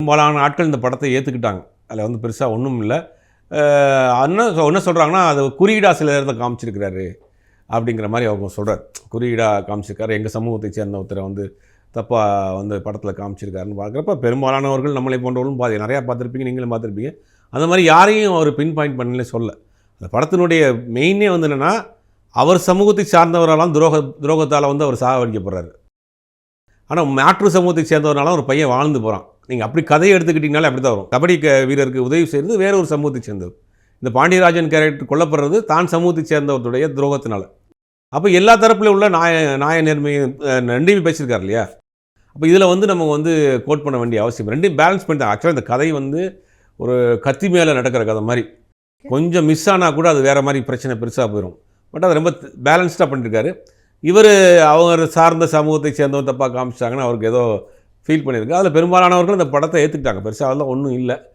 பெரும்பாலான ஆட்கள் இந்த படத்தை ஏற்றுக்கிட்டாங்க. அதில் வந்து பெருசாக ஒன்றும் இல்லை. என்ன சொல்கிறாங்கன்னா, அது குறியீடாக சில இடத்த காமிச்சிருக்கிறாரு அப்படிங்கிற மாதிரி அவங்க சொல்கிறார். குறியீடாக காமிச்சிருக்காரு, எங்கள் சமூகத்தை சேர்ந்த ஒருத்தரை வந்து தப்பாக வந்து படத்தில் காமிச்சிருக்காருன்னு பார்க்குறப்ப, பெரும்பாலானவர்கள் நம்மளை போன்றவர்களும் நிறையா பார்த்துருப்பீங்க, நீங்களும் பார்த்துருப்பீங்க. அந்த மாதிரி யாரையும் அவர் பின் பாயிண்ட் பண்ணல சொல்ல. அந்த படத்தினுடைய மெயினே வந்து என்னென்னா, அவர் சமூகத்தை சார்ந்தவரெல்லாம் துரோகத்தால் வந்து அவர் சாகடிக்கப்படுறாரு. ஆனால் மாற்று சமூகத்தை சேர்ந்தவரால ஒரு பையன் வாழ்ந்து போகிறான். நீங்கள் அப்படி கதையை எடுத்துக்கிட்டிங்கனாலே அப்படி தான் வரும். கபடி வீரருக்கு உதவி செய்கிறது வேற ஒரு சமூகத்தை சேர்ந்தவர். இந்த பாண்டியராஜன் கேரக்டர் கொல்லப்படுறது தான் சமூகத்தை சேர்ந்தவருடைய துரோகத்தினால. அப்போ எல்லா தரப்புலையும் உள்ள நாய நேர்மை ரெண்டையுமே பேசியிருக்காரு இல்லையா? அப்போ இதில் வந்து நம்ம வந்து கோட் பண்ண வேண்டிய அவசியம். ரெண்டையும் பேலன்ஸ் பண்ணி தான். ஆக்சுவலாக இந்த கதை வந்து ஒரு கத்தி மேலே நடக்கிற கதை மாதிரி. கொஞ்சம் மிஸ் ஆனால் கூட அது வேறு மாதிரி பிரச்சனை பெருசாக போயிடும். பட் அது ரொம்ப பேலன்ஸ்டாக பண்ணியிருக்காரு. இவர் அவர் சார்ந்த சமூகத்தை சேர்ந்தவங்க தப்பாக காமிச்சிட்டாங்கன்னு அவருக்கு ஏதோ ஃபீல் பண்ணியிருக்கு. அதில் பெரும்பாலானவர்கள் இந்த படத்தை ஏற்றுக்கிட்டாங்க. பெருசாக அதெல்லாம் ஒன்றும் இல்லை.